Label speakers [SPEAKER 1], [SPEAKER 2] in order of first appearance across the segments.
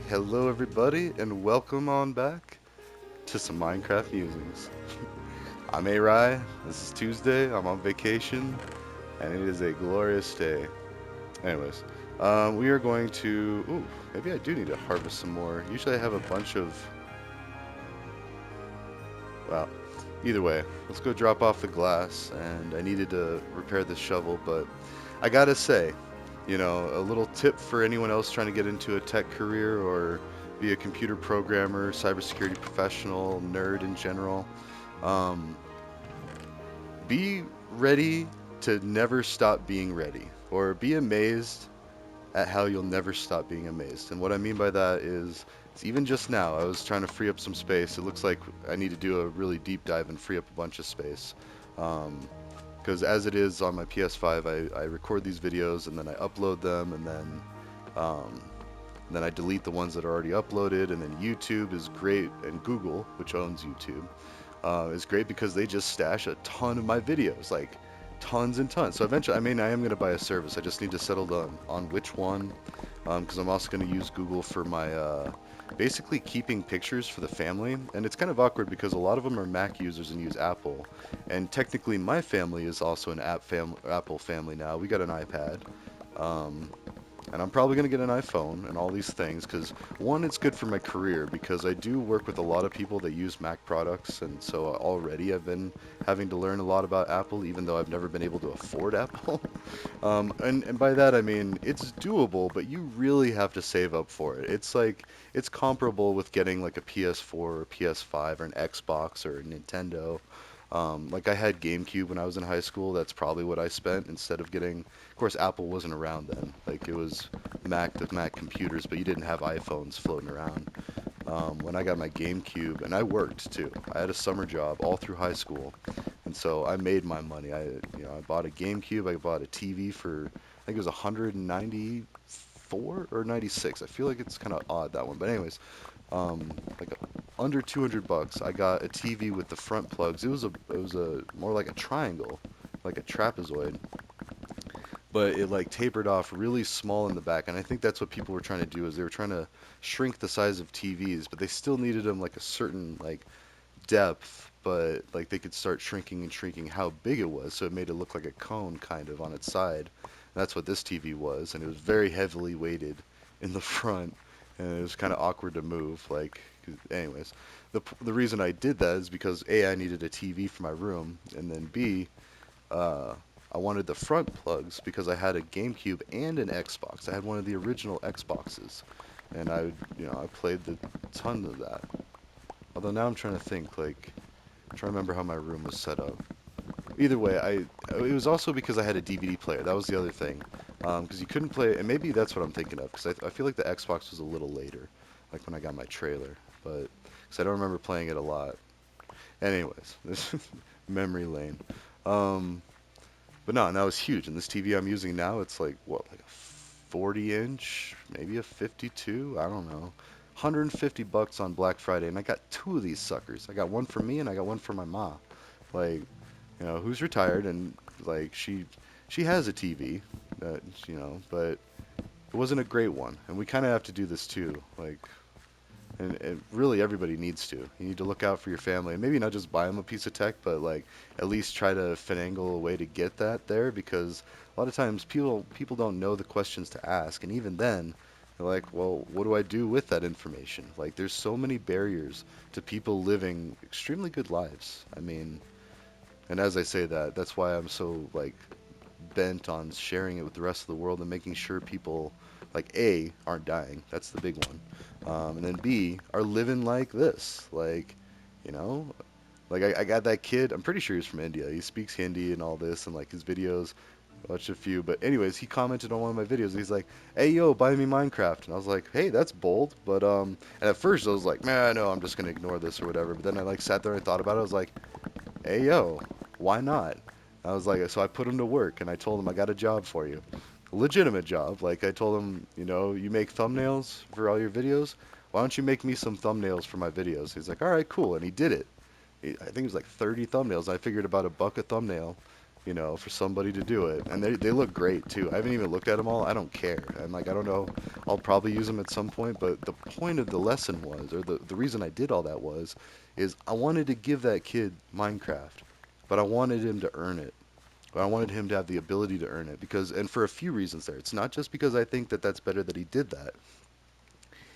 [SPEAKER 1] Hello, everybody, and welcome on back to some Minecraft Musings. I'm A-Rye. This is Tuesday. I'm on vacation, and it is a glorious day. Anyways, we are going to. Ooh, maybe I do need to harvest some more. Usually, I have a bunch of. Well, either way, let's go drop off the glass. And I needed to repair this shovel, but I gotta say, a little tip for anyone else trying to get into a tech career or be a computer programmer, cybersecurity professional, nerd in general. Um, be ready to never stop being ready, or be amazed at how you'll never stop being amazed. And what I mean by that is, even just now, I was trying to free up some space. It looks like I need to do a really deep dive and free up a bunch of space. Because as it is on my PS5, I record these videos and then I upload them, um, and then I delete the ones that are already uploaded. And then YouTube is great, and Google, which owns YouTube, is great because they just stash a ton of my videos, like tons and tons. So eventually, I mean, I am going to buy a service. I just need to settle on which one, because I'm also going to use Google for my basically keeping pictures for the family. And it's kind of awkward because a lot of them are Mac users and use Apple. And technically, my family is also an Apple family now. We got an iPad. Um, and I'm probably going to get an iPhone and all these things because, one, it's good for my career because I do work with a lot of people that use Mac products. And so already I've been having to learn a lot about Apple, even though I've never been able to afford Apple. And by that I mean it's doable, but you really have to save up for it. It's like it's comparable with getting like a PS4 or PS5 or an Xbox or a Nintendo. Like I had GameCube when I was in high school. That's probably what I spent instead of getting. Of course, Apple wasn't around then. Like it was the Mac computers, but you didn't have iPhones floating around. When I got my GameCube, and I worked too. I had a summer job all through high school, and so I made my money. I bought a GameCube. I bought a TV for I think it was 194 or 96. I feel like it's kind of odd that one, but anyways, like under 200 bucks, I got a TV with the front plugs. It was a more like a triangle, like a trapezoid, but it like tapered off really small in the back. And I think that's what people were trying to do is they were trying to shrink the size of TVs, but they still needed them like a certain like depth, but like they could start shrinking and shrinking how big it was, so it made it look like a cone kind of on its side. And that's what this TV was, and it was very heavily weighted in the front, and it was kind of awkward to move. Like, anyways, the reason I did that is because A, I needed a TV for my room, and then B, uh, I wanted the front plugs because I had a GameCube and an Xbox. I had one of the original Xboxes, and I played the ton of that. Although now I'm trying to think, like, I'm trying to remember how my room was set up. Either way, it was also because I had a DVD player. That was the other thing, because you couldn't play, and maybe that's what I'm thinking of, because I feel like the Xbox was a little later, like when I got my trailer, but because I don't remember playing it a lot. Anyways, this memory lane. Um, but no, that was huge. And this TV I'm using now, it's like what, like a 40 inch, maybe a 52. I don't know. 150 bucks on Black Friday, and I got two of these suckers. I got one for me, and I got one for my mom. Like, who's retired, and like she has a TV, but it wasn't a great one. And we kind of have to do this too. Like, and really everybody needs to. You need to look out for your family, and maybe not just buy them a piece of tech, but like at least try to finagle a way to get that there, because a lot of times people don't know the questions to ask, and even then they're like, well, what do I do with that information? Like, there's so many barriers to people living extremely good lives. I mean, and as I say that, that's why I'm so like bent on sharing it with the rest of the world and making sure people, like, A, aren't dying. That's the big one. And then B, are living like this. Like, you know, like I got that kid. I'm pretty sure he's from India. He speaks Hindi and all this, and like his videos. I watched a few, but anyways, he commented on one of my videos. He's like, "Hey, yo, buy me Minecraft," and I was like, "Hey, that's bold." But and at first I was like, "Man, no, I'm just gonna ignore this or whatever." But then I like sat there and thought about it. I was like, "Hey, yo, why not?" I was like, so I put him to work, and I told him I got a job for you, a legitimate job. Like I told him, you make thumbnails for all your videos. Why don't you make me some thumbnails for my videos? He's like, all right, cool, and he did it. I think it was like 30 thumbnails. I figured about $1 a thumbnail. for somebody to do it. And they look great too. I haven't even looked at them all. I don't care. I'm like, I don't know. I'll probably use them at some point, but the point of the lesson was, or the reason I did all that was, is I wanted to give that kid Minecraft, but I wanted him to earn it. I wanted him to have the ability to earn it because, and for a few reasons there. It's not just because I think that that's better that he did that.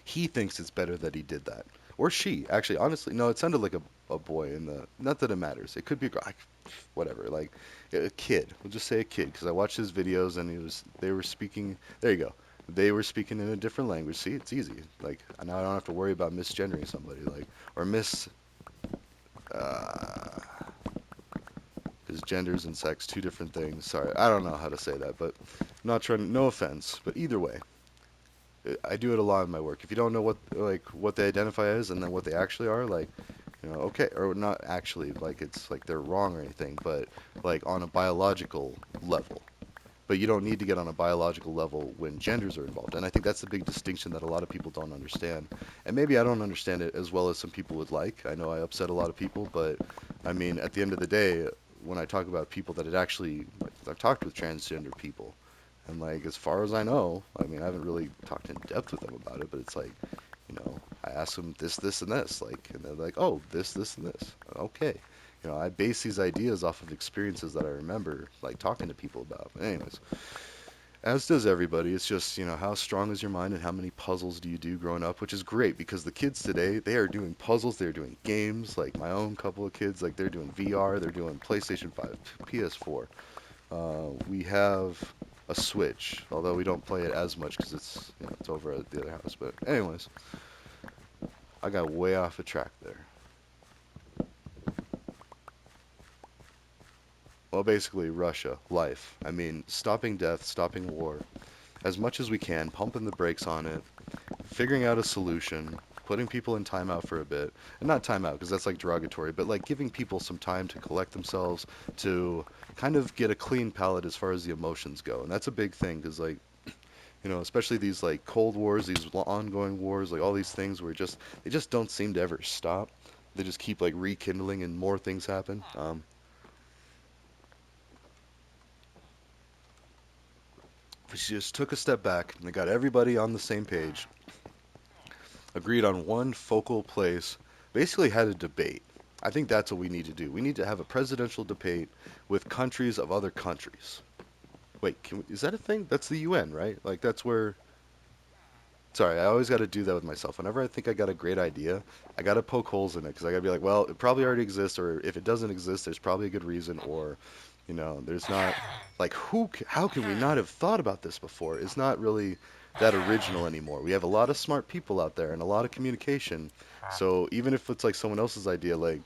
[SPEAKER 1] He thinks it's better that he did that. Or she, actually, honestly. No, it sounded like a boy in the. Not that it matters. It could be a girl. Whatever. Like a kid. We'll just say a kid because I watched his videos and they were speaking. There you go. They were speaking in a different language. See, it's easy. Like now I don't have to worry about misgendering somebody. Like or mis. Uh, because genders and sex two different things. Sorry, I don't know how to say that, but I'm not trying. No offense, but either way, I do it a lot in my work. If you don't know what they identify as and then what they actually are, like okay, or not actually, like it's like they're wrong or anything, but like on a biological level. But you don't need to get on a biological level when genders are involved. And I think that's the big distinction that a lot of people don't understand. And maybe I don't understand it as well as some people would like. I know I upset a lot of people, but I mean, at the end of the day, when I talk about people that had actually, like, I've talked with transgender people, and like as far as I know, I mean, I haven't really talked in depth with them about it, but it's like, I ask them this, this, and this, like, and they're like, oh, this, and this. Okay. I base these ideas off of experiences that I remember, like talking to people about. But anyways, as does everybody. It's just, how strong is your mind and how many puzzles do you do growing up, which is great because the kids today, they are doing puzzles, they're doing games, like my own couple of kids, like they're doing VR, they're doing PlayStation 5, PS4. We have a Switch, although we don't play it as much because it's over at the other house. But anyways, I got way off a track there. Well, basically, Russia, life. I mean, stopping death, stopping war, as much as we can, pumping the brakes on it, figuring out a solution, putting people in timeout for a bit, and not timeout because that's like derogatory, but like giving people some time to collect themselves, to kind of get a clean palette as far as the emotions go. And that's a big thing because like, especially these like cold wars, these ongoing wars, like all these things where they just don't seem to ever stop. They just keep like rekindling and more things happen. We just took a step back and they got everybody on the same page, agreed on one focal place, basically had a debate. I think that's what we need to do. We need to have a presidential debate with countries of other countries. Wait, is that a thing? That's the UN, right? Like that's where. Sorry, I always got to do that with myself. Whenever I think I got a great idea, I got to poke holes in it because I got to be like, well, it probably already exists, or if it doesn't exist, there's probably a good reason, or there's not like how can we not have thought about this before? It's not really that original anymore. We have a lot of smart people out there and a lot of communication. So even if it's like someone else's idea, like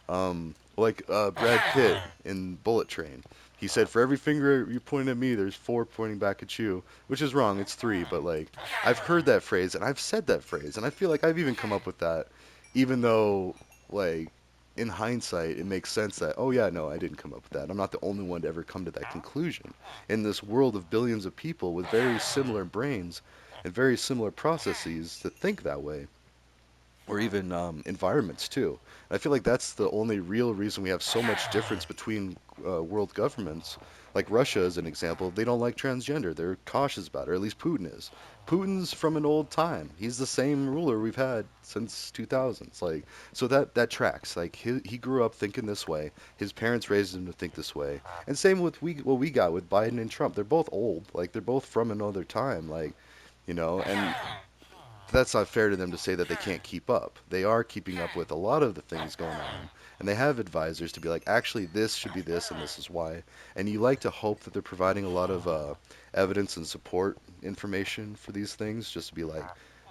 [SPEAKER 1] Brad Pitt in Bullet Train, he said for every finger you point at me, there's four pointing back at you, which is wrong. It's three, but like I've heard that phrase and I've said that phrase, and I feel like I've even come up with that, even though like in hindsight, it makes sense that, oh, yeah, no, I didn't come up with that. I'm not the only one to ever come to that conclusion. In this world of billions of people with very similar brains and very similar processes that think that way, or even environments too. I feel like that's the only real reason we have so much difference between world governments. Like Russia, as an example, they don't like transgender. They're cautious about it, or at least Putin is. Putin's from an old time. He's the same ruler we've had since 2000s. Like, so that tracks. Like, he grew up thinking this way. His parents raised him to think this way. And same with what we got with Biden and Trump. They're both old. Like, they're both from another time. Like, and that's not fair to them to say that they can't keep up. They are keeping up with a lot of the things going on. And they have advisors to be like, actually, this should be this, and this is why. And you like to hope that they're providing a lot of evidence and support information for these things, just to be like,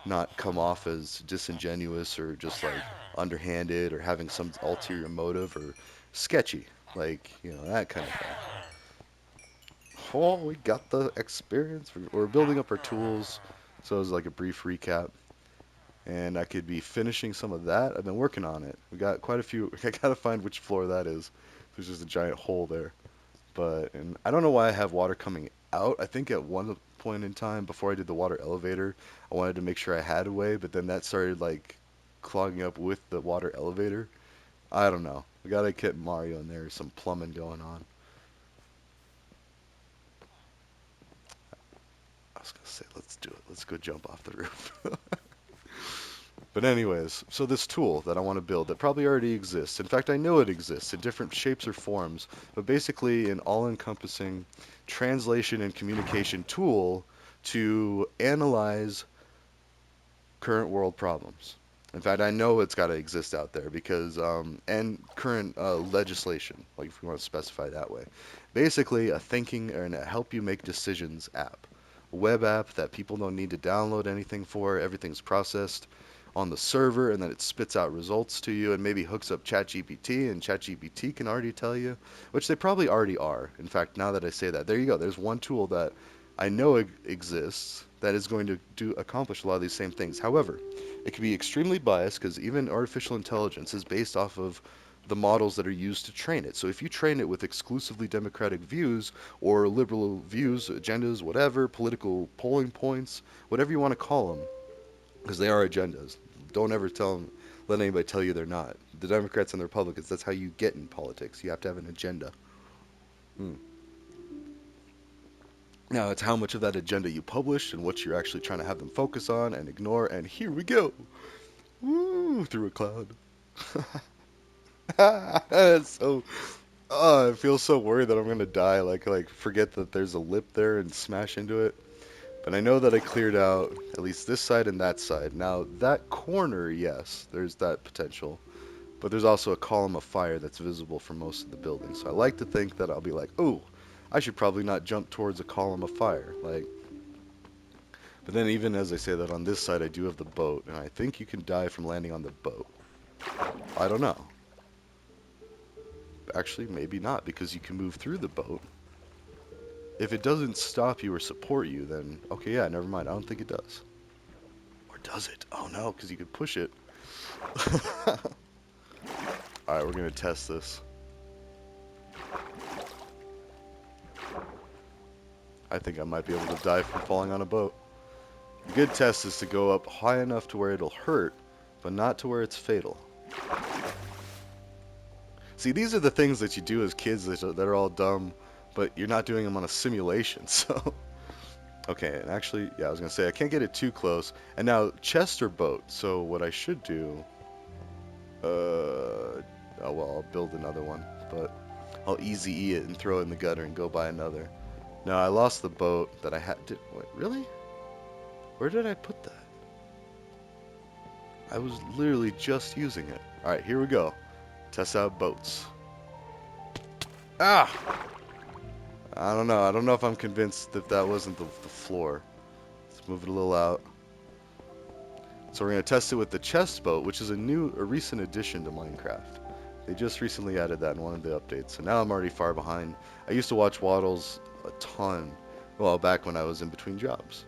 [SPEAKER 1] not come off as disingenuous or just like underhanded or having some ulterior motive or sketchy, like, that kind of thing. Oh, we got the experience. We're building up our tools. So it was like a brief recap and I could be finishing some of that. I've been working on it. We got quite a few. I gotta find which floor that is. There's just a giant hole there. But and I don't know why I have water coming out. I think at one point in time before I did the water elevator, I wanted to make sure I had a way, but then that started like clogging up with the water elevator. I don't know. We gotta get Mario in there. Some plumbing going on. say, let's do it. Let's go jump off the roof. But anyways, so this tool that I want to build that probably already exists. In fact, I know it exists in different shapes or forms, but basically an all-encompassing translation and communication tool to analyze current world problems. In fact, I know it's got to exist out there because, and current legislation, like if we want to specify that way. Basically, a thinking and a help you make decisions app. A web app that people don't need to download anything for. Everything's processed on the server and then it spits out results to you and maybe hooks up ChatGPT and ChatGPT can already tell you, which they probably already are. In fact, now that I say that, there you go. There's one tool that I know exists that is going to accomplish a lot of these same things. However, it can be extremely biased because even artificial intelligence is based off of the models that are used to train it. So if you train it with exclusively democratic views or liberal views, agendas, whatever, political polling points, whatever you want to call them, because they are agendas. Don't ever let anybody tell you they're not. The Democrats and the Republicans, that's how you get in politics. You have to have an agenda. Hmm. Now, it's how much of that agenda you publish and what you're actually trying to have them focus on and ignore. And here we go. Woo, through a cloud. So, I feel so worried that I'm gonna die. Like forget that there's a lip there and smash into it. But I know that I cleared out at least this side and that side. Now, that corner, yes, there's that potential. But there's also a column of fire that's visible from most of the building. So I like to think that I'll be like, oh, I should probably not jump towards a column of fire. But then even as I say that on this side, I do have the boat, and I think you can die from landing on the boat. I don't know. Actually, maybe not, because you can move through the boat. If it doesn't stop you or support you, then okay, yeah, never mind. I don't think it does. Or does it? Oh no, because you could push it. Alright, we're gonna test this. I think I might be able to die from falling on a boat. A good test is to go up high enough to where it'll hurt, but not to where it's fatal. See, these are the things that you do as kids that are all dumb, but you're not doing them on a simulation, so... Okay, and actually, yeah, I was going to say, I can't get it too close. And now, chest or boat? So what I should do... oh well, I'll build another one, but I'll easy-E it and throw it in the gutter and go buy another. Now, I lost the boat that I had... What, really? Where did I put that? I was literally just using it. Alright, here we go. Test out boats. Ah! I don't know. I don't know if I'm convinced that that wasn't the floor. Let's move it a little out. So we're going to test it with the chest boat, which is a recent addition to Minecraft. They just recently added that in one of the updates. So now I'm already far behind. I used to watch Waddles a ton. Well, back when I was in between jobs.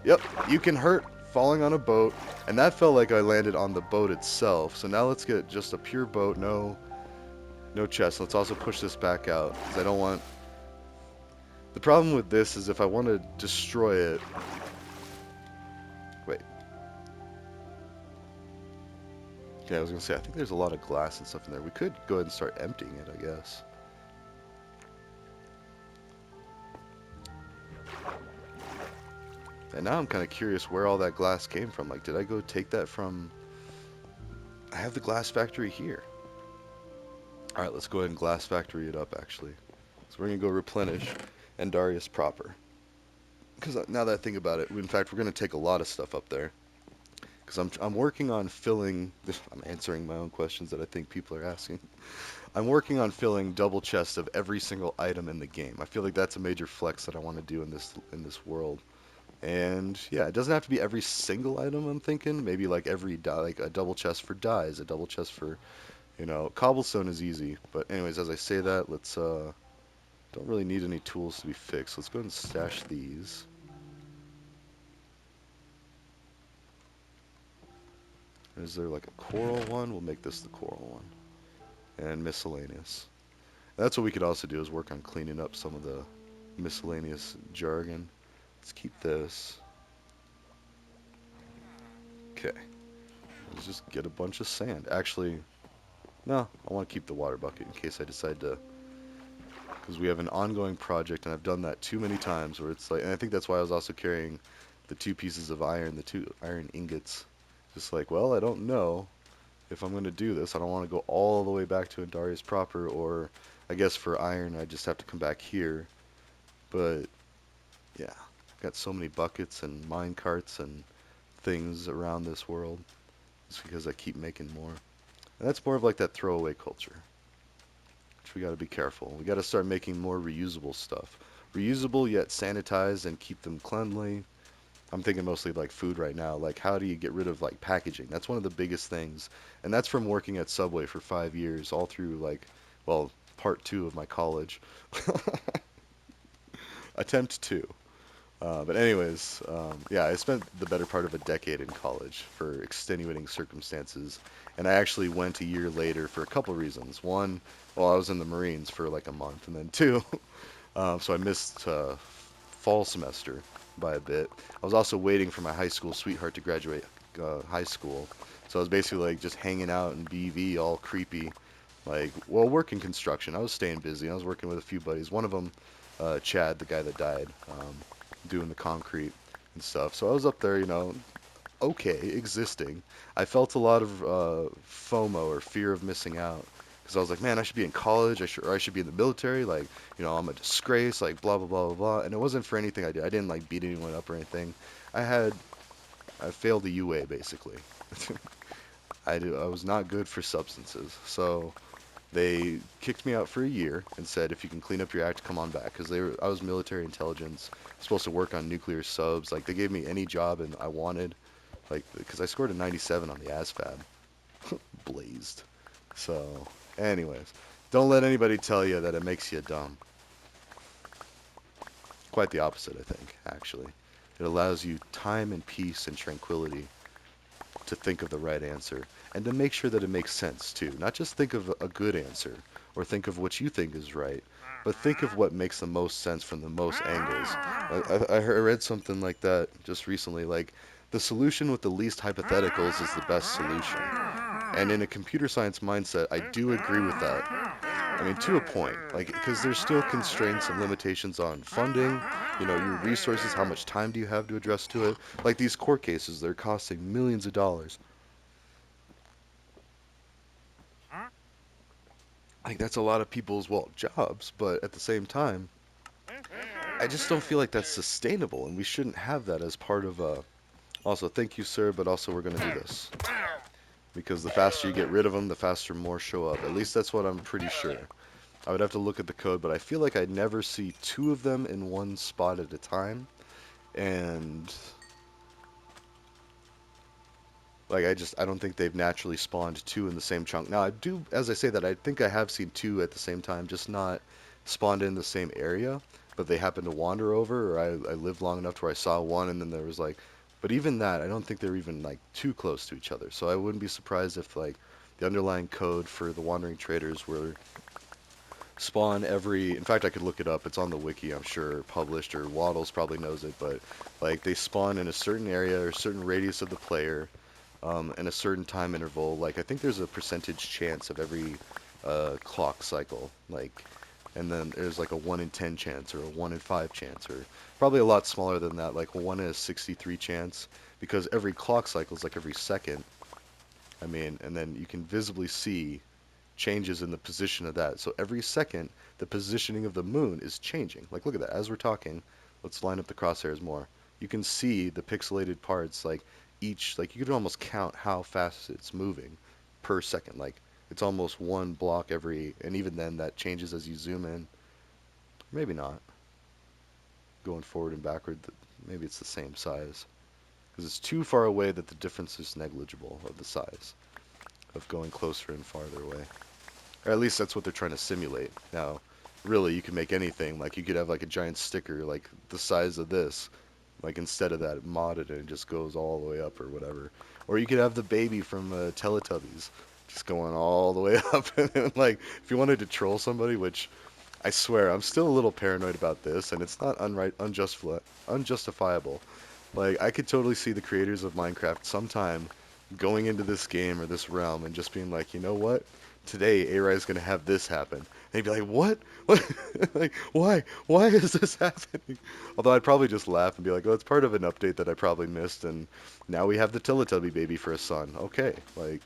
[SPEAKER 1] Yep, you can hurt falling on a boat, and that felt like I landed on the boat itself. So now let's get just a pure boat, no chest. Let's also push this back out, because I don't want... The problem with this is if I want to destroy it... Wait. Okay, I was going to say, I think there's a lot of glass and stuff in there. We could go ahead and start emptying it, I guess. And now I'm kind of curious where all that glass came from. Like, did I go take that from... I have the glass factory here. Alright, let's go ahead and glass factory it up, actually. So we're going to go replenish Andarius proper. Because now that I think about it, in fact, we're going to take a lot of stuff up there. Because I'm working on filling... I'm answering my own questions that I think people are asking. I'm working on filling double chests of every single item in the game. I feel like that's a major flex that I want to do in this world. And yeah, it doesn't have to be every single item. I'm thinking maybe like like a double chest for dyes, a double chest for, cobblestone is easy. But anyways, as I say that, let's don't really need any tools to be fixed. Let's go ahead and stash these. Is there like a coral one? We'll make this the coral one. And miscellaneous. That's what we could also do is work on cleaning up some of the miscellaneous jargon. Let's keep this. Okay. Let's just get a bunch of sand. Actually, no, I want to keep the water bucket in case I decide to because we have an ongoing project, and I've done that too many times where it's like, and I think that's why I was also carrying the two pieces of iron, the two iron ingots. Just like, well, I don't know if I'm going to do this. I don't want to go all the way back to Andarius proper, or I guess for iron, I just have to come back here. But yeah, I've got so many buckets and mine carts and things around this world. It's because I keep making more. And that's more of like that throwaway culture, which we got to be careful. We got to start making more reusable stuff. Reusable yet sanitized and keep them cleanly. I'm thinking mostly like food right now. Like, how do you get rid of like packaging? That's one of the biggest things. And that's from working at Subway for 5 years, all through like, well, part two of my college. Attempt two. But anyways, yeah, I spent the better part of a decade in college for extenuating circumstances, and I actually went a year later for a couple reasons. One, well, I was in the Marines for like a month, and then two, so I missed fall semester by a bit. I was also waiting for my high school sweetheart to graduate high school, so I was basically like just hanging out in BV, all creepy, like, well, working construction. I was staying busy. I was working with a few buddies. One of them, Chad, the guy that died, doing the concrete and stuff. So I was up there, okay, existing. I felt a lot of FOMO, or fear of missing out, because I was like, man, I should be in college. I should be in the military. Like, I'm a disgrace. Like, blah blah blah blah blah. And it wasn't for anything I did. I didn't like beat anyone up or anything. I had I failed the UA basically. I was not good for substances. So they kicked me out for a year and said, if you can clean up your act, come on back. Because I was military intelligence, supposed to work on nuclear subs. Like, they gave me any job and I wanted. Like, because I scored a 97 on the ASVAB. Blazed. So, anyways, don't let anybody tell you that it makes you dumb. Quite the opposite, I think, actually. It allows you time and peace and tranquility to think of the right answer and to make sure that it makes sense too. Not just think of a good answer or think of what you think is right, but think of what makes the most sense from the most angles. I read something like that just recently, like the solution with the least hypotheticals is the best solution. And in a computer science mindset, I do agree with that. I mean, to a point, like, because there's still constraints and limitations on funding, your resources, how much time do you have to address to it? Like these court cases, they're costing millions of dollars. Like, that's a lot of people's, well, jobs, but at the same time, I just don't feel like that's sustainable, and we shouldn't have that as part of a. Also, thank you, sir, but also we're gonna do this. Because the faster you get rid of them, the faster more show up. At least that's what I'm pretty sure. I would have to look at the code, but I feel like I never see two of them in one spot at a time. And like, I don't think they've naturally spawned two in the same chunk. Now I do, as I say that, I think I have seen two at the same time, just not spawned in the same area, but they happen to wander over, or I lived long enough to where I saw one and then there was like, but even that, I don't think they're even like too close to each other. So I wouldn't be surprised if like the underlying code for the wandering traders were spawn every, in fact I could look it up, it's on the wiki, I'm sure, published, or Waddles probably knows it, but like they spawn in a certain area or a certain radius of the player, in a certain time interval. Like, I think there's a percentage chance of every clock cycle, like, and then there's like a 1 in 10 chance, or a 1 in 5 chance, or probably a lot smaller than that, like 1 in a 63 chance, because every clock cycle is like every second. I mean, and then you can visibly see changes in the position of that. So every second, the positioning of the moon is changing. Like, look at that. As we're talking, let's line up the crosshairs more. You can see the pixelated parts, like each, like you could almost count how fast it's moving per second. Like, it's almost one block every, and even then that changes as you zoom in. Maybe not. Going forward and backward, maybe it's the same size. Because it's too far away that the difference is negligible of the size of going closer and farther away. Or at least that's what they're trying to simulate. Now, really, you can make anything. Like, you could have like a giant sticker, like the size of this. Like, instead of that, modded and it just goes all the way up or whatever. Or you could have the baby from Teletubbies just going all the way up. And then, like, if you wanted to troll somebody, which I swear, I'm still a little paranoid about this, and it's not unjustifiable. Like, I could totally see the creators of Minecraft sometime going into this game or this realm and just being like, you know what? today A-Rye is gonna have this happen. And he'd be like, what? What? Like, why? Why is this happening? Although I'd probably just laugh and be like, oh, it's part of an update that I probably missed, and now we have the Teletubby baby for a son. Okay, like,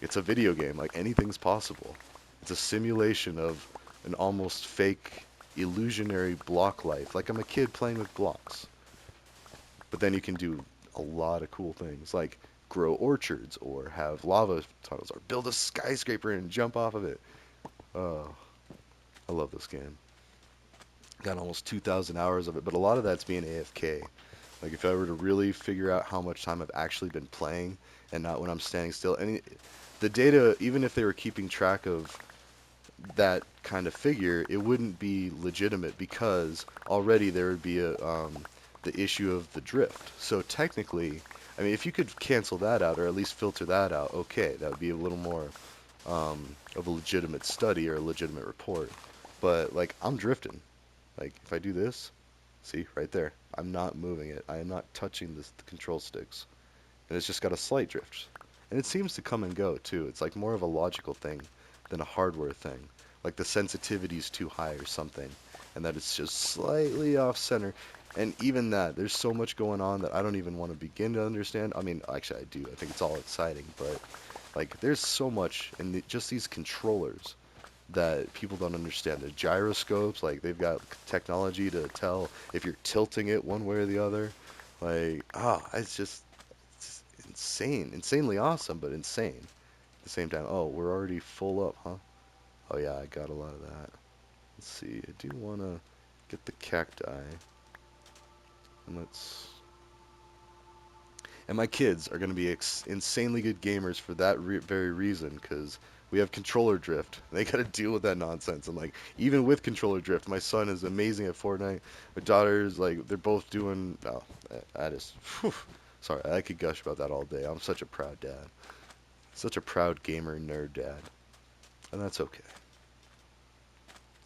[SPEAKER 1] it's a video game. Like, anything's possible. It's a simulation of an almost fake, illusionary block life. Like I'm a kid playing with blocks. But then you can do a lot of cool things, like grow orchards, or have lava tunnels, or build a skyscraper and jump off of it. Oh, I love this game. Got almost 2,000 hours of it, but a lot of that's being AFK. Like if I were to really figure out how much time I've actually been playing and not when I'm standing still, and the data, even if they were keeping track of that kind of figure, it wouldn't be legitimate because already there would be the issue of the drift. So technically, I mean, if you could cancel that out or at least filter that out, okay, that would be a little more of a legitimate study or a legitimate report. But like, I'm drifting. Like, if I do this, see right there, I'm not moving it. I am not touching the control sticks, and it's just got a slight drift. And it seems to come and go too. It's like more of a logical thing than a hardware thing. Like the sensitivity's too high or something, and that it's just slightly off center. And even that, there's so much going on that I don't even want to begin to understand. I mean, actually, I do. I think it's all exciting, but like, there's so much in just these controllers that people don't understand. The gyroscopes, like they've got technology to tell if you're tilting it one way or the other. Like, it's insane, insanely awesome, but insane at the same time. Oh, we're already full up, huh? Oh yeah, I got a lot of that. Let's see. I do want to get the cacti, and let's. And my kids are going to be insanely good gamers for that very reason, because we have controller drift. They got to deal with that nonsense. And like, even with controller drift, my son is amazing at Fortnite. My daughter's like, they're both doing. Oh, that is. Whew, sorry, I could gush about that all day. I'm such a proud dad. Such a proud gamer nerd dad. And that's okay.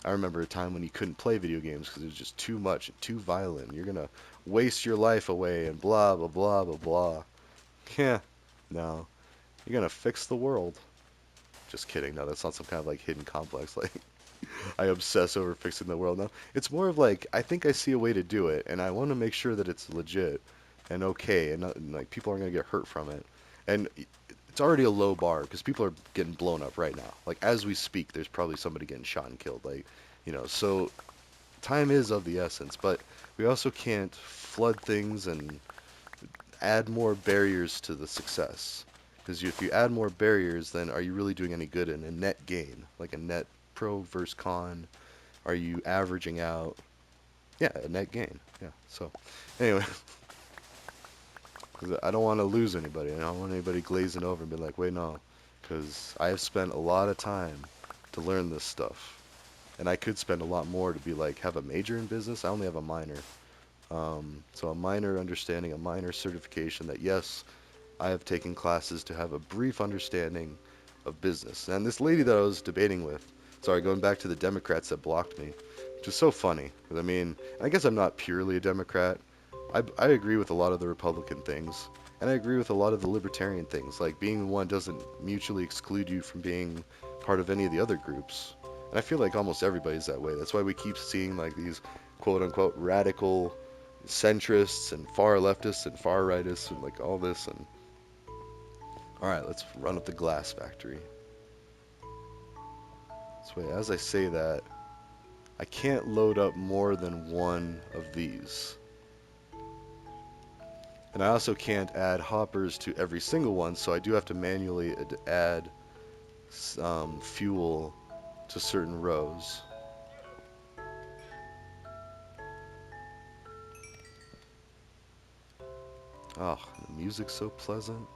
[SPEAKER 1] I remember a time when you couldn't play video games because it was just too much and too violent. You're gonna waste your life away and blah blah blah blah blah. Yeah, no, you're gonna fix the world. Just kidding. No, that's not some kind of like hidden complex. Like I obsess over fixing the world. No, it's more of like I think I see a way to do it, and I want to make sure that it's legit and okay, and, not, and like people aren't gonna get hurt from it. And it's already a low bar because people are getting blown up right now. Like as we speak, there's probably somebody getting shot and killed. Like, so time is of the essence, but we also can't flood things and add more barriers to the success. Because if you add more barriers, then are you really doing any good in a net gain? Like a net pro versus con? Are you averaging out? Yeah, a net gain. Yeah. So, anyway, 'cause I don't want to lose anybody. I don't want anybody glazing over and be like, wait, no. Because I have spent a lot of time to learn this stuff. And I could spend a lot more to be like, have a major in business. I only have a minor. So a minor understanding, a minor certification that yes, I have taken classes to have a brief understanding of business. And this lady that I was debating with, sorry, going back to the Democrats that blocked me, which is so funny. 'Cause I mean, I guess I'm not purely a Democrat. I agree with a lot of the Republican things, and I agree with a lot of the Libertarian things. Like being one doesn't mutually exclude you from being part of any of the other groups. And I feel like almost everybody's that way. That's why we keep seeing like these quote unquote radical centrists and far leftists and far rightists and like all this. And all right, let's run up the glass factory. This way, as I say that, I can't load up more than one of these. And I also can't add hoppers to every single one, so I do have to manually add fuel to certain rows. Oh, the music's so pleasant.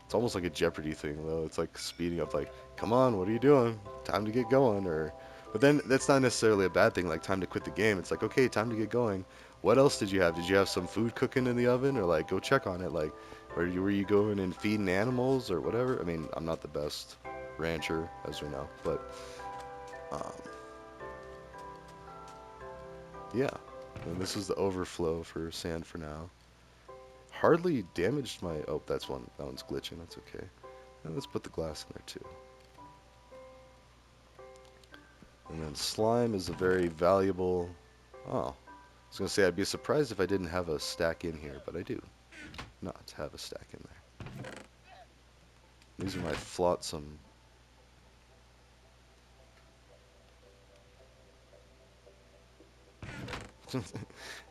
[SPEAKER 1] It's almost like a Jeopardy thing, though. It's like speeding up, like, come on, what are you doing? Time to get going, or... But then that's not necessarily a bad thing, like time to quit the game. It's like, okay, time to get going. What else did you have? Did you have some food cooking in the oven, or like go check on it, like, or were you going and feeding animals or whatever? I mean, I'm not the best rancher, as we know, but um, yeah. And this is the overflow for sand for now. Hardly damaged my. Oh, that's one. That one's glitching. That's okay. And let's put the glass in there too. And then slime is a very valuable... Oh, I was going to say I'd be surprised if I didn't have a stack in here, but I do not have a stack in there. These are my flotsam.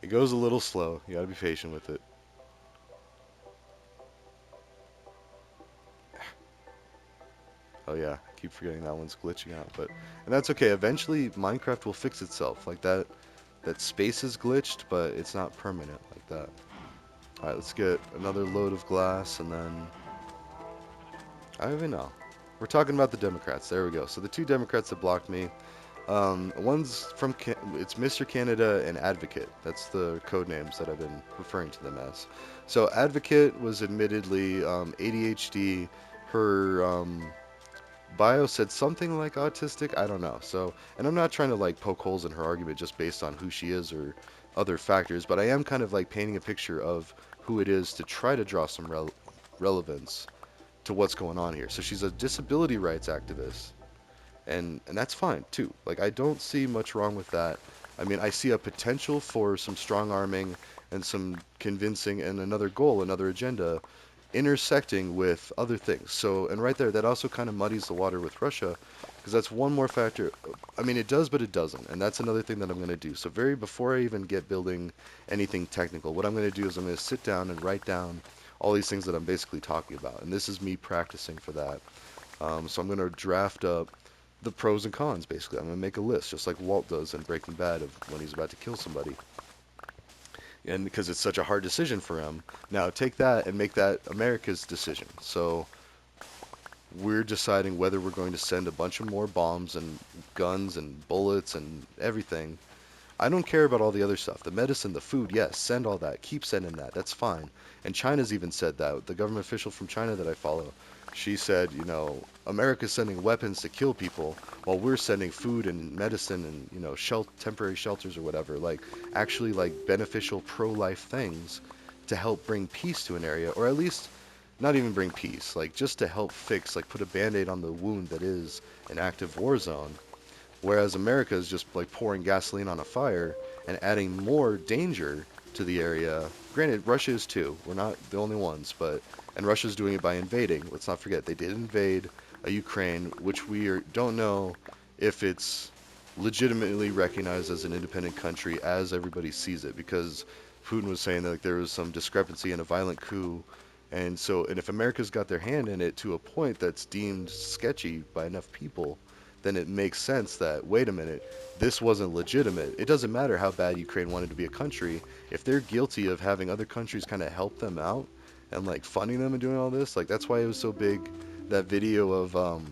[SPEAKER 1] It goes a little slow. You gotta be patient with it. Oh yeah, I keep forgetting that one's glitching out, but and that's okay. Eventually, Minecraft will fix itself. Like that space is glitched, but it's not permanent like that. All right, let's get another load of glass, and then I don't even know. We're talking about the Democrats. There we go. So the two Democrats that blocked me. One's from it's Mr. Canada and Advocate. That's the code names that I've been referring to them as. So Advocate was admittedly ADHD. Her bio said something like autistic. I don't know. So, and I'm not trying to like poke holes in her argument just based on who she is or other factors, but I am kind of like painting a picture of who it is to try to draw some relevance to what's going on here. So she's a disability rights activist, and that's fine too. Like I don't see much wrong with that. I mean, I see a potential for some strong arming and some convincing and another goal, another agenda intersecting with other things. So, and right there, that also kind of muddies the water with Russia, because that's one more factor. I mean, it does, but it doesn't, and that's another thing that I'm going to do. So, very before I even get building anything technical, what I'm going to do is I'm going to sit down and write down all these things that I'm basically talking about, and this is me practicing for that. So I'm going to draft up the pros and cons, basically. I'm going to make a list, just like Walt does in Breaking Bad of when he's about to kill somebody. And because it's such a hard decision for him, now take that and make that America's decision. So we're deciding whether we're going to send a bunch of more bombs and guns and bullets and everything. I don't care about all the other stuff. The medicine, the food, yes, send all that. Keep sending that. That's fine. And China's even said that. The government official from China that I follow, she said, you know, America's sending weapons to kill people while we're sending food and medicine and, you know, temporary shelters or whatever. Like, actually, like, beneficial pro-life things to help bring peace to an area, or at least not even bring peace, like, just to help fix, like, put a band-aid on the wound that is an active war zone. Whereas America is just like pouring gasoline on a fire and adding more danger to the area. Granted, Russia is too. We're not the only ones, but and Russia's doing it by invading. Let's not forget they did invade Ukraine, which don't know if it's legitimately recognized as an independent country as everybody sees it, because Putin was saying that like, there was some discrepancy in a violent coup. And if America's got their hand in it to a point that's deemed sketchy by enough people, then it makes sense that, wait a minute, this wasn't legitimate. It doesn't matter how bad Ukraine wanted to be a country. If they're guilty of having other countries kind of help them out and like funding them and doing all this, like that's why it was so big, that video of,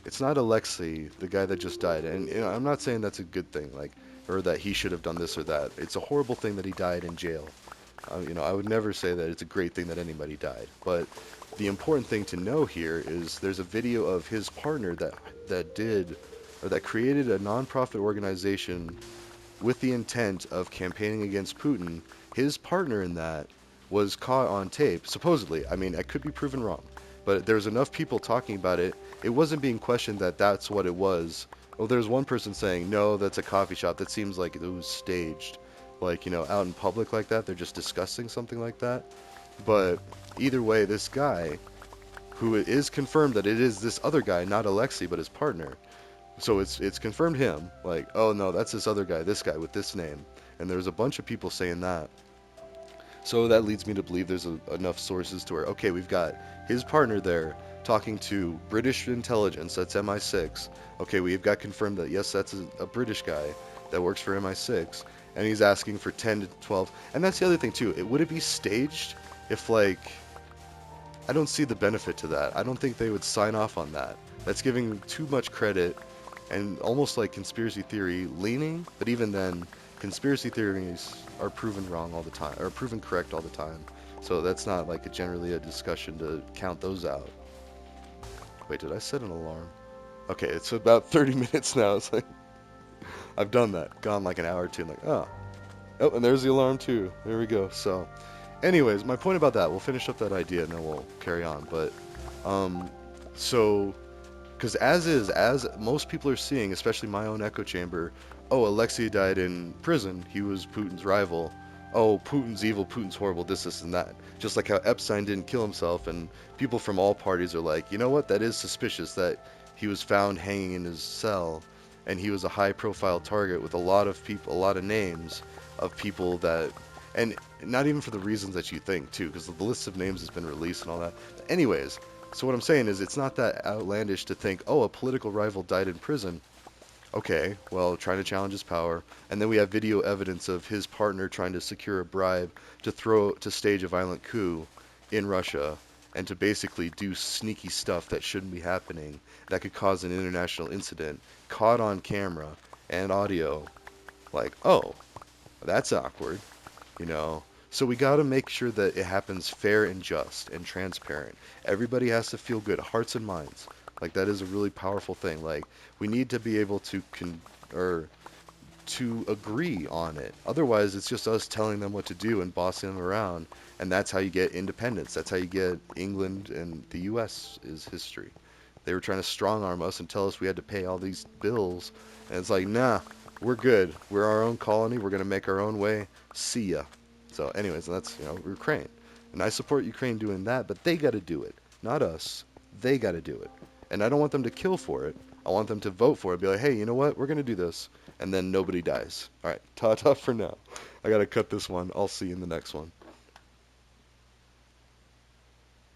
[SPEAKER 1] it's not Alexei, the guy that just died. And you know, I'm not saying that's a good thing, like, or that he should have done this or that. It's a horrible thing that he died in jail. You know, I would never say that it's a great thing that anybody died. But the important thing to know here is there's a video of his partner that created a nonprofit organization with the intent of campaigning against Putin. His partner in that was caught on tape, supposedly. I mean, I could be proven wrong, but there was enough people talking about it. It wasn't being questioned that that's what it was. Well, there's one person saying, no, that's a coffee shop. That seems like it was staged. Like, you know, out in public like that, they're just discussing something like that. But either way, this guy, who it is confirmed that it is this other guy, not Alexei, but his partner. So it's confirmed him. Like, oh no, that's this guy with this name. And there's a bunch of people saying that. So that leads me to believe there's enough sources to where, okay, we've got his partner there talking to British intelligence, that's MI6. Okay, we've got confirmed that, yes, that's a British guy that works for MI6. And he's asking for 10 to 12. And that's the other thing, too. Would it be staged if, like, I don't see the benefit to that. I don't think they would sign off on that. That's giving too much credit and almost like conspiracy theory leaning, but even then, conspiracy theories are proven wrong all the time, or proven correct all the time. So that's not like generally a discussion to count those out. Wait, did I set an alarm? Okay, it's about 30 minutes now. It's like, I've done that. Gone like an hour or two. I'm like, oh. Oh, and there's the alarm too. There we go. So, anyways, my point about that, we'll finish up that idea and then we'll carry on. But, um, So, because as most people are seeing, especially my own echo chamber, oh, Alexei died in prison. He was Putin's rival. Oh, Putin's evil. Putin's horrible. This, and that. Just like how Epstein didn't kill himself, and people from all parties are like, you know what? That is suspicious that he was found hanging in his cell, and he was a high-profile target with a lot of people, a lot of names of people that, and not even for the reasons that you think too, because the list of names has been released and all that. Anyways, so what I'm saying is it's not that outlandish to think, oh, a political rival died in prison. Okay, well, trying to challenge his power. And then we have video evidence of his partner trying to secure a bribe to stage a violent coup in Russia and to basically do sneaky stuff that shouldn't be happening that could cause an international incident caught on camera and audio. Like, oh, that's awkward, you know. So we got to make sure that it happens fair and just and transparent. Everybody has to feel good, hearts and minds. Like that is a really powerful thing. Like we need to be able to or to agree on it. Otherwise, it's just us telling them what to do and bossing them around, and that's how you get independence. That's how you get England and the US is history. They were trying to strong arm us and tell us we had to pay all these bills, and it's like, nah, we're good. We're our own colony. We're gonna make our own way. See ya. So, anyways, that's Ukraine, and I support Ukraine doing that, but they got to do it, not us. They got to do it, and I don't want them to kill for it. I want them to vote for it. Be like, hey, you know what? We're gonna do this, and then nobody dies. All right, ta ta for now. I gotta cut this one. I'll see you in the next one.